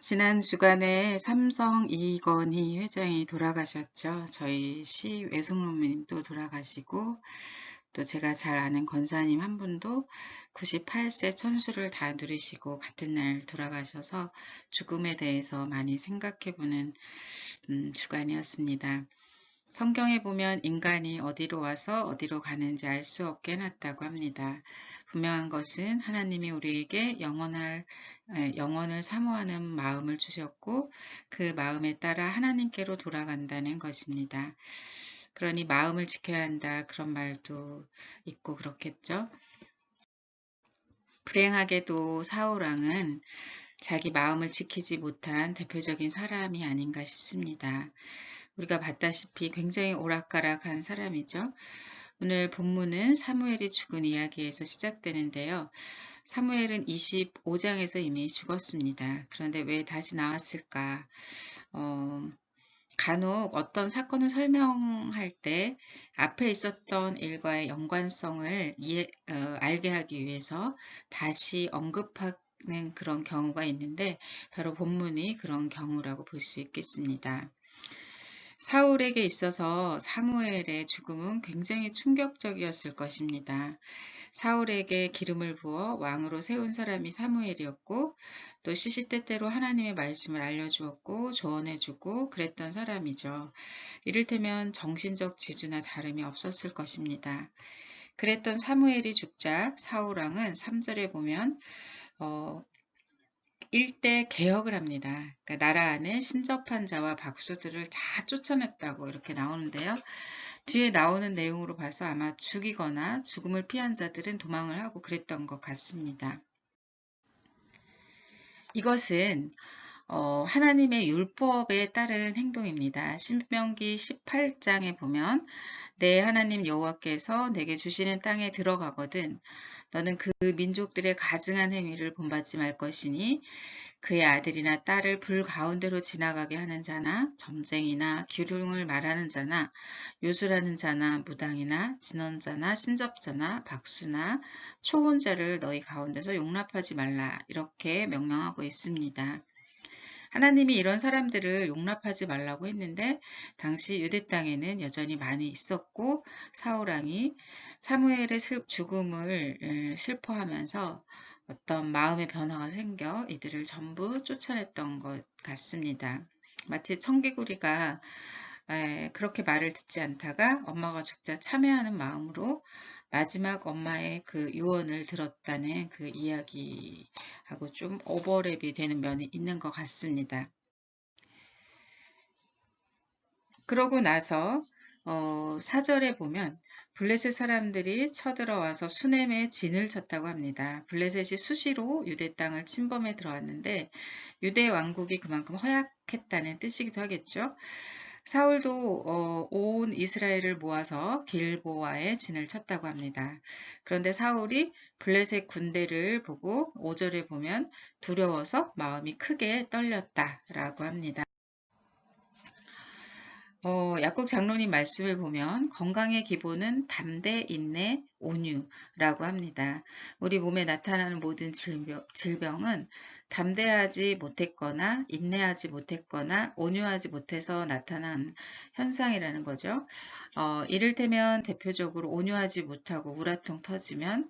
지난 주간에 삼성 이건희 회장이 돌아가셨죠. 저희 시 외숙모님도 돌아가시고 또 제가 잘 아는 권사님 한 분도 98세 천수를 다 누리시고 같은 날 돌아가셔서 죽음에 대해서 많이 생각해보는 주간이었습니다. 성경에 보면 인간이 어디로 와서 어디로 가는지 알 수 없게 해놨다고 합니다. 분명한 것은 하나님이 우리에게 영혼을 사모하는 마음을 주셨고 그 마음에 따라 하나님께로 돌아간다는 것입니다. 그러니 마음을 지켜야 한다 그런 말도 있고 그렇겠죠. 불행하게도 사울왕은 자기 마음을 지키지 못한 대표적인 사람이 아닌가 싶습니다. 우리가 봤다시피 굉장히 오락가락한 사람이죠. 오늘 본문은 사무엘이 죽은 이야기에서 시작되는데요. 사무엘은 25장에서 이미 죽었습니다. 그런데 왜 다시 나왔을까? 간혹 어떤 사건을 설명할 때 앞에 있었던 일과의 연관성을 알게 하기 위해서 다시 언급하는 그런 경우가 있는데 바로 본문이 그런 경우라고 볼 수 있겠습니다. 사울에게 있어서 사무엘의 죽음은 굉장히 충격적이었을 것입니다. 사울에게 기름을 부어 왕으로 세운 사람이 사무엘이었고 또 시시때때로 하나님의 말씀을 알려주었고 조언해주고 그랬던 사람이죠. 이를테면 정신적 지주나 다름이 없었을 것입니다. 그랬던 사무엘이 죽자 사울왕은 3절에 보면 일대 개혁을 합니다. 그러니까 나라 안에 신접한 자와 박수들을 다 쫓아냈다고 이렇게 나오는데요. 뒤에 나오는 내용으로 봐서 아마 죽이거나 죽음을 피한 자들은 도망을 하고 그랬던 것 같습니다. 이것은 하나님의 율법에 따른 행동입니다. 신명기 18장에 보면 내 하나님 여호와께서 내게 주시는 땅에 들어가거든 너는 그 민족들의 가증한 행위를 본받지 말 것이니 그의 아들이나 딸을 불 가운데로 지나가게 하는 자나 점쟁이나 기륭을 말하는 자나 요술하는 자나 무당이나 진언자나 신접자나 박수나 초혼자를 너희 가운데서 용납하지 말라 이렇게 명령하고 있습니다. 하나님이 이런 사람들을 용납하지 말라고 했는데 당시 유대 땅에는 여전히 많이 있었고 사울왕이 사무엘의 죽음을 슬퍼하면서 어떤 마음의 변화가 생겨 이들을 전부 쫓아냈던 것 같습니다. 마치 청개구리가 그렇게 말을 듣지 않다가 엄마가 죽자 참회하는 마음으로 마지막 엄마의 그 유언을 들었다는 그 이야기하고 좀 오버랩이 되는 면이 있는 것 같습니다. 그러고 나서 4절에 보면 블레셋 사람들이 쳐들어와서 수넴에 진을 쳤다고 합니다. 블레셋이 수시로 유대 땅을 침범해 들어왔는데 유대 왕국이 그만큼 허약했다는 뜻이기도 하겠죠. 사울도 온 이스라엘을 모아서 길보아에 진을 쳤다고 합니다. 그런데 사울이 블레셋 군대를 보고 5절에 보면 두려워서 마음이 크게 떨렸다라고 합니다. 약국 장로님 말씀을 보면 건강의 기본은 담대, 인내, 온유라고 합니다. 우리 몸에 나타나는 모든 질병은 담대하지 못했거나 인내하지 못했거나 온유하지 못해서 나타난 현상이라는 거죠. 이를테면 대표적으로 온유하지 못하고 우라통 터지면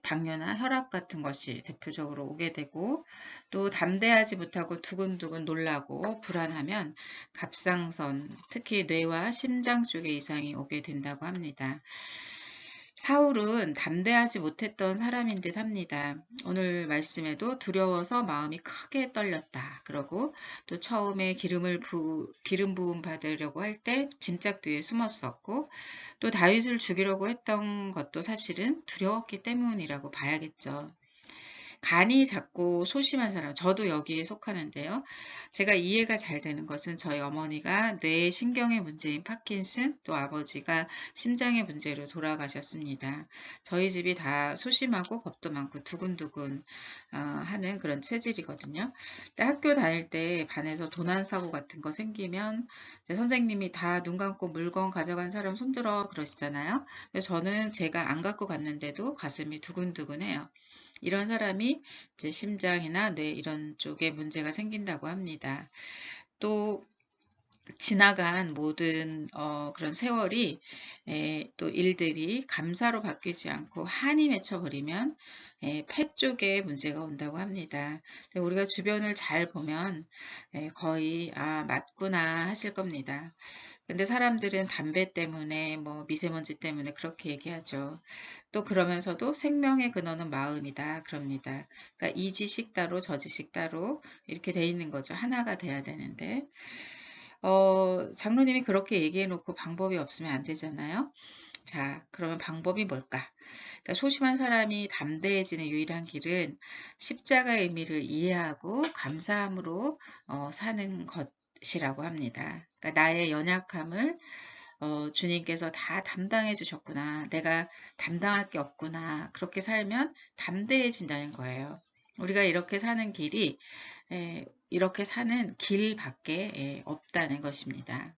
당뇨나 혈압 같은 것이 대표적으로 오게 되고 또 담대하지 못하고 두근두근 놀라고 불안하면 갑상선, 특히 뇌와 심장 쪽에 이상이 오게 된다고 합니다. 사울은 담대하지 못했던 사람인 듯 합니다. 오늘 말씀에도 두려워서 마음이 크게 떨렸다. 그러고 또 처음에 기름 부음 받으려고 할 때 짐짝 뒤에 숨었었고 또 다윗을 죽이려고 했던 것도 사실은 두려웠기 때문이라고 봐야겠죠. 간이 작고 소심한 사람, 저도 여기에 속하는데요. 제가 이해가 잘 되는 것은 저희 어머니가 뇌 신경의 문제인 파킨슨, 또 아버지가 심장의 문제로 돌아가셨습니다. 저희 집이 다 소심하고 겁도 많고 두근두근 하는 그런 체질이거든요. 근데 학교 다닐 때 반에서 도난 사고 같은 거 생기면 선생님이 다 눈 감고 물건 가져간 사람 손들어 그러시잖아요. 저는 제가 안 갖고 갔는데도 가슴이 두근두근해요. 이런 사람이 이제 심장이나 뇌 이런 쪽에 문제가 생긴다고 합니다. 또 지나간 모든 그런 세월이 또 일들이 감사로 바뀌지 않고 한이 맺혀 버리면 폐 쪽에 문제가 온다고 합니다. 근데 우리가 주변을 잘 보면 거의 '아 맞구나.' 하실 겁니다. 근데 사람들은 담배 때문에 뭐 미세먼지 때문에 그렇게 얘기하죠. 또 그러면서도 "생명의 근원은 마음이다." 그럽니다. 그러니까 이 지식 따로 저 지식 따로 이렇게 돼 있는 거죠. 하나가 돼야 되는데. 장로님이 그렇게 얘기해 놓고 방법이 없으면 안 되잖아요. 자, 그러면 방법이 뭘까? 그러니까 소심한 사람이 담대해지는 유일한 길은 십자가의 의미를 이해하고 감사함으로 사는 것이라고 합니다. 그러니까 나의 연약함을 주님께서 다 담당해 주셨구나. 내가 담당할 게 없구나. 그렇게 살면 담대해진다는 거예요. 우리가 이렇게 사는 길이 이렇게 사는 길밖에 없다는 것입니다.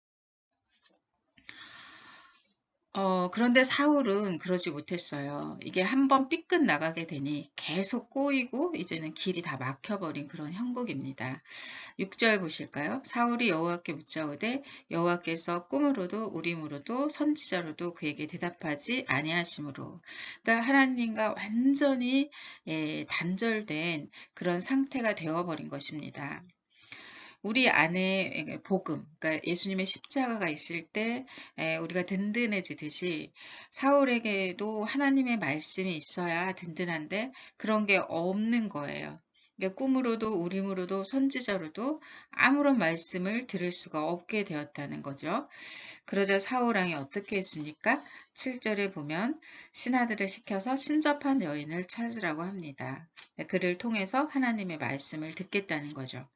그런데 사울은 그러지 못했어요. 이게 한번 삐끗 나가게 되니 계속 꼬이고 이제는 길이 다 막혀버린 그런 형국입니다. 6절 보실까요? 사울이 여호와께 묻자오되 여호와께서 꿈으로도 우림으로도 선지자로도 그에게 대답하지 아니하시므로, 그러니까 하나님과 완전히 단절된 그런 상태가 되어버린 것입니다. 우리 안에 복음, 그러니까 예수님의 십자가가 있을 때 우리가 든든해지듯이 사울에게도 하나님의 말씀이 있어야 든든한데 그런 게 없는 거예요. 그러니까 꿈으로도 우림으로도 선지자로도 아무런 말씀을 들을 수가 없게 되었다는 거죠. 그러자 사울 왕이 어떻게 했습니까? 7절에 보면 신하들을 시켜서 신접한 여인을 찾으라고 합니다. 그를 통해서 하나님의 말씀을 듣겠다는 거죠.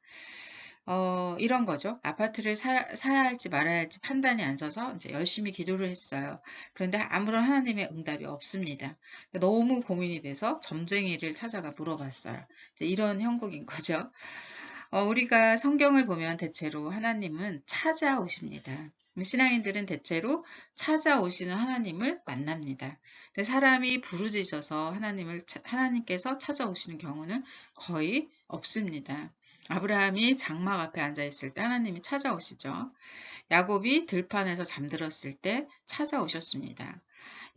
이런 거죠. 아파트를 사야 할지 말아야 할지 판단이 안 서서 이제 열심히 기도를 했어요. 그런데 아무런 하나님의 응답이 없습니다. 너무 고민이 돼서 점쟁이를 찾아가 물어봤어요. 이제 이런 형국인 거죠. 우리가 성경을 보면 대체로 하나님은 찾아오십니다. 신앙인들은 대체로 찾아오시는 하나님을 만납니다. 근데 사람이 부르짖어서 하나님께서 찾아오시는 경우는 거의 없습니다. 아브라함이 장막 앞에 앉아 있을 때 하나님이 찾아오시죠. 야곱이 들판에서 잠들었을 때 찾아오셨습니다.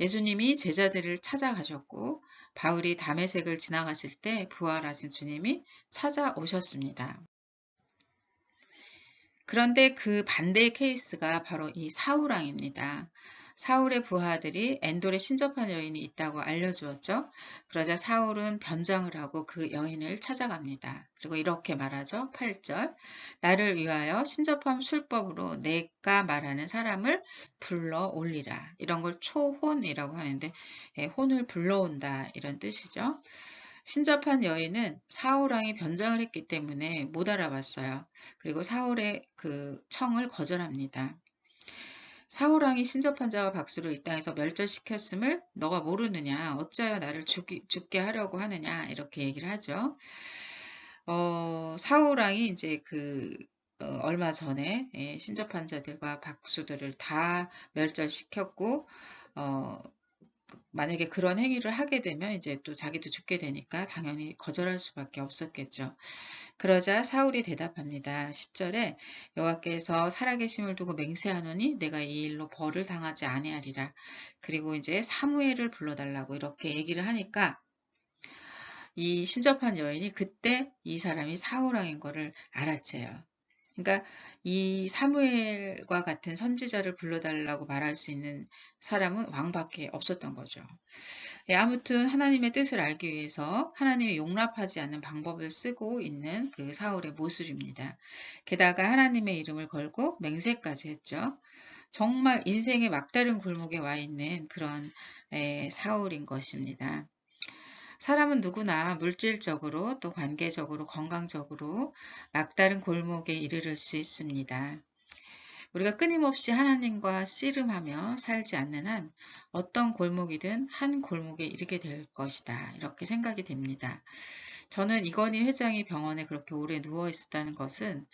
예수님이 제자들을 찾아가셨고, 바울이 다메섹을 지나갔을 때 부활하신 주님이 찾아오셨습니다. 그런데 그 반대의 케이스가 바로 이 사울왕입니다. 사울의 부하들이 엔돌에 신접한 여인이 있다고 알려주었죠. 그러자 사울은 변장을 하고 그 여인을 찾아갑니다. 그리고 이렇게 말하죠. 8절. 나를 위하여 신접한 술법으로 내가 말하는 사람을 불러 올리라. 이런 걸 초혼이라고 하는데 혼을 불러온다 이런 뜻이죠. 신접한 여인은 사울왕이 변장을 했기 때문에 못 알아봤어요. 그리고 사울의 그 청을 거절합니다. 사울왕이 신접한 자와 박수를 이 땅에서 멸절시켰음을 너가 모르느냐, 어찌하여 나를 죽게 하려고 하느냐, 이렇게 얘기를 하죠. 사울왕이 이제 얼마 전에 신접한 자들과 박수들을 다 멸절시켰고, 어, 만약에 그런 행위를 하게 되면 이제 또 자기도 죽게 되니까 당연히 거절할 수밖에 없었겠죠. 그러자 사울이 대답합니다. 10절에 여호와께서 살아계심을 두고 맹세하노니 내가 이 일로 벌을 당하지 아니하리라. 그리고 이제 사무엘을 불러달라고 이렇게 얘기를 하니까 이 신접한 여인이 그때 이 사람이 사울왕인 거를 알았지요. 그러니까 이 사무엘과 같은 선지자를 불러달라고 말할 수 있는 사람은 왕밖에 없었던 거죠. 아무튼 하나님의 뜻을 알기 위해서 하나님이 용납하지 않는 방법을 쓰고 있는 그 사울의 모습입니다. 게다가 하나님의 이름을 걸고 맹세까지 했죠. 정말 인생의 막다른 골목에 와 있는 그런 사울인 것입니다. 사람은 누구나 물질적으로 또 관계적으로 건강적으로 막다른 골목에 이르를 수 있습니다. 우리가 끊임없이 하나님과 씨름하며 살지 않는 한 어떤 골목이든 한 골목에 이르게 될 것이다. 이렇게 생각이 됩니다. 저는 이건희 회장이 병원에 그렇게 오래 누워 있었다는 것은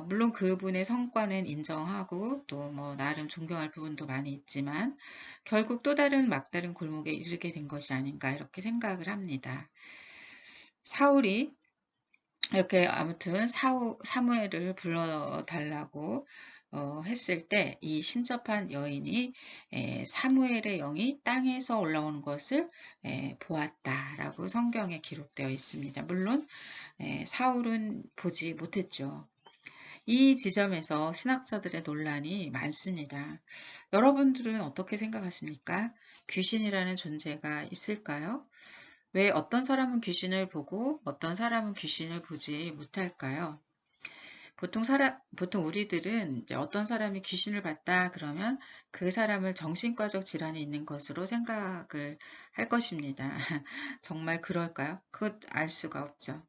물론 그분의 성과는 인정하고 또 뭐 나름 존경할 부분도 많이 있지만 결국 또 다른 막다른 골목에 이르게 된 것이 아닌가 이렇게 생각을 합니다. 사울이 이렇게 아무튼 사무엘을 불러달라고 했을 때 이 신접한 여인이 사무엘의 영이 땅에서 올라오는 것을 보았다라고 성경에 기록되어 있습니다. 물론 사울은 보지 못했죠. 이 지점에서 신학자들의 논란이 많습니다. 여러분들은 어떻게 생각하십니까? 귀신이라는 존재가 있을까요? 왜 어떤 사람은 귀신을 보고 어떤 사람은 귀신을 보지 못할까요? 보통 우리들은 이제 어떤 사람이 귀신을 봤다 그러면 그 사람을 정신과적 질환이 있는 것으로 생각을 할 것입니다. 정말 그럴까요? 그것 알 수가 없죠.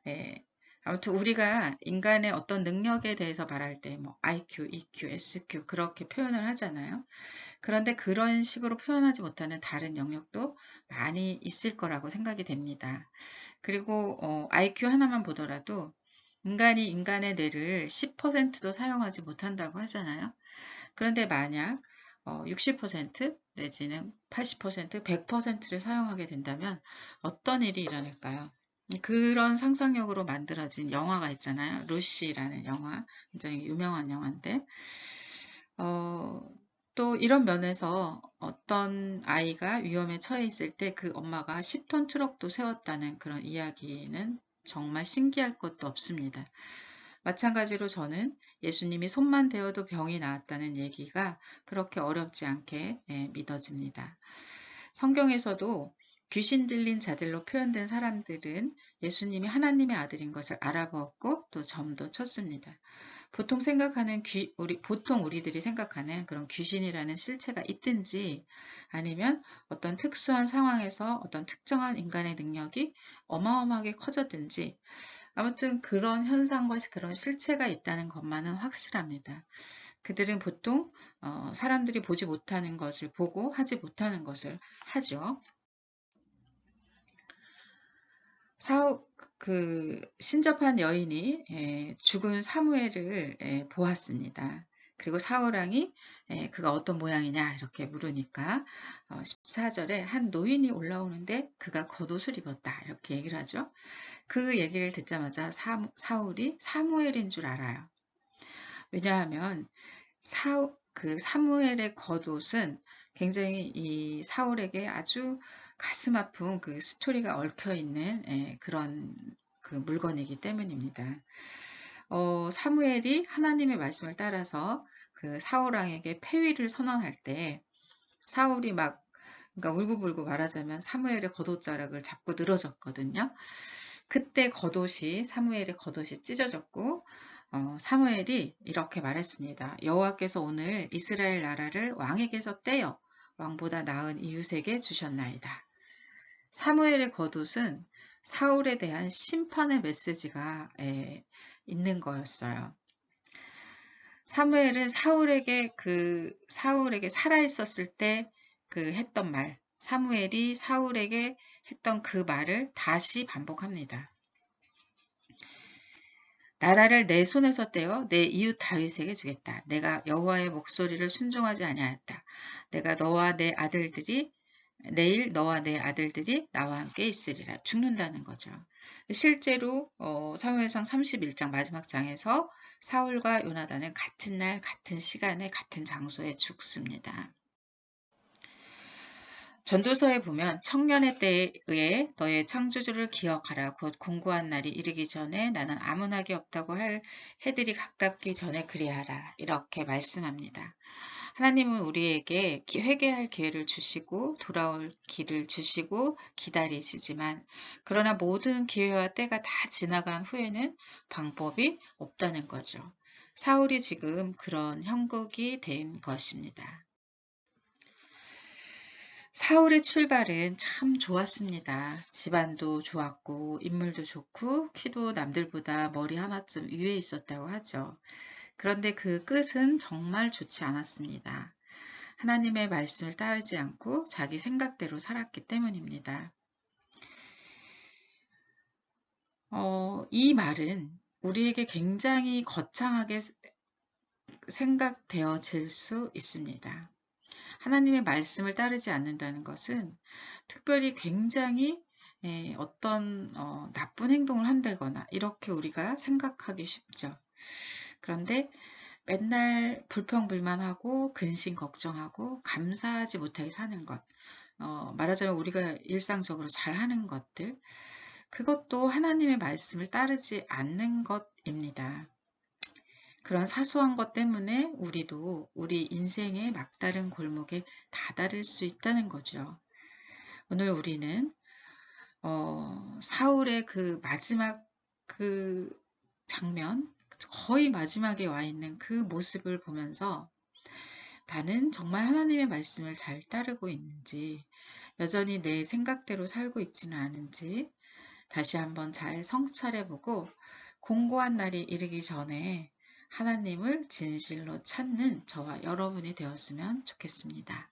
예. 아무튼 우리가 인간의 어떤 능력에 대해서 말할 때 뭐 IQ, EQ, SQ 그렇게 표현을 하잖아요. 그런데 그런 식으로 표현하지 못하는 다른 영역도 많이 있을 거라고 생각이 됩니다. 그리고 IQ 하나만 보더라도 인간이 인간의 뇌를 10%도 사용하지 못한다고 하잖아요. 그런데 만약 60% 내지는 80%, 100%를 사용하게 된다면 어떤 일이 일어날까요? 그런 상상력으로 만들어진 영화가 있잖아요. 루시라는 영화. 굉장히 유명한 영화인데 어, 또 이런 면에서 어떤 아이가 위험에 처해 있을 때 그 엄마가 10톤 트럭도 세웠다는 그런 이야기는 정말 신기할 것도 없습니다. 마찬가지로 저는 예수님이 손만 대어도 병이 나았다는 얘기가 그렇게 어렵지 않게 믿어집니다. 성경에서도 귀신 들린 자들로 표현된 사람들은 예수님이 하나님의 아들인 것을 알아보았고 또 점도 쳤습니다. 보통 우리들이 생각하는 그런 귀신이라는 실체가 있든지 아니면 어떤 특수한 상황에서 어떤 특정한 인간의 능력이 어마어마하게 커졌든지 아무튼 그런 현상과 그런 실체가 있다는 것만은 확실합니다. 그들은 보통 사람들이 보지 못하는 것을 보고 하지 못하는 것을 하죠. 사우 신접한 여인이 죽은 사무엘을 보았습니다. 그리고 사울왕이 그가 어떤 모양이냐 이렇게 물으니까 14절에 한 노인이 올라오는데 그가 겉옷을 입었다 이렇게 얘기를 하죠. 그 얘기를 듣자마자 사울이 사무엘인 줄 알아요. 왜냐하면 그 사무엘의 겉옷은 굉장히 이 사울에게 아주 가슴 아픈 그 스토리가 얽혀 있는 그런 그 물건이기 때문입니다. 사무엘이 하나님의 말씀을 따라서 그 사울왕에게 폐위를 선언할 때 사울이 막 그러니까 울고불고 말하자면 사무엘의 겉옷자락을 잡고 늘어졌거든요. 그때 사무엘의 겉옷이 찢어졌고 사무엘이 이렇게 말했습니다. 여호와께서 오늘 이스라엘 나라를 왕에게서 떼어 왕보다 나은 이웃에게 주셨나이다. 사무엘의 겉옷은 사울에 대한 심판의 메시지가 있는 거였어요. 사무엘은 사울에게 살아 있었을 때 그 했던 말, 사무엘이 사울에게 했던 그 말을 다시 반복합니다. 나라를 내 손에서 떼어 내 이웃 다윗에게 주겠다. 내가 여호와의 목소리를 순종하지 아니하였다. 내일 너와 내 아들들이 나와 함께 있으리라. 죽는다는 거죠. 실제로 사무엘상 31장 마지막 장에서 사울과 요나단은 같은 날 같은 시간에 같은 장소에 죽습니다. 전도서에 보면 청년의 때에 너의 창조주를 기억하라. 곧 공고한 날이 이르기 전에 나는 아무 낙이 없다고 할 해들이 가깝기 전에 그리하라. 이렇게 말씀합니다. 하나님은 우리에게 회개할 기회를 주시고 돌아올 길을 주시고 기다리시지만 그러나 모든 기회와 때가 다 지나간 후에는 방법이 없다는 거죠. 사울이 지금 그런 형국이 된 것입니다. 사울의 출발은 참 좋았습니다. 집안도 좋았고 인물도 좋고 키도 남들보다 머리 하나쯤 위에 있었다고 하죠. 그런데 그 끝은 정말 좋지 않았습니다. 하나님의 말씀을 따르지 않고 자기 생각대로 살았기 때문입니다. 이 말은 우리에게 굉장히 거창하게 생각되어질 수 있습니다. 하나님의 말씀을 따르지 않는다는 것은 특별히 굉장히 어떤 나쁜 행동을 한다거나 이렇게 우리가 생각하기 쉽죠. 그런데 맨날 불평불만하고 근심 걱정하고 감사하지 못하게 사는 것, 말하자면 우리가 일상적으로 잘하는 것들, 그것도 하나님의 말씀을 따르지 않는 것입니다. 그런 사소한 것 때문에 우리도 우리 인생의 막다른 골목에 다다를 수 있다는 거죠. 오늘 우리는 사울의 그 마지막 그 장면, 거의 마지막에 와 있는 그 모습을 보면서 나는 정말 하나님의 말씀을 잘 따르고 있는지, 여전히 내 생각대로 살고 있지는 않은지 다시 한번 잘 성찰해보고 공고한 날이 이르기 전에 하나님을 진실로 찾는 저와 여러분이 되었으면 좋겠습니다.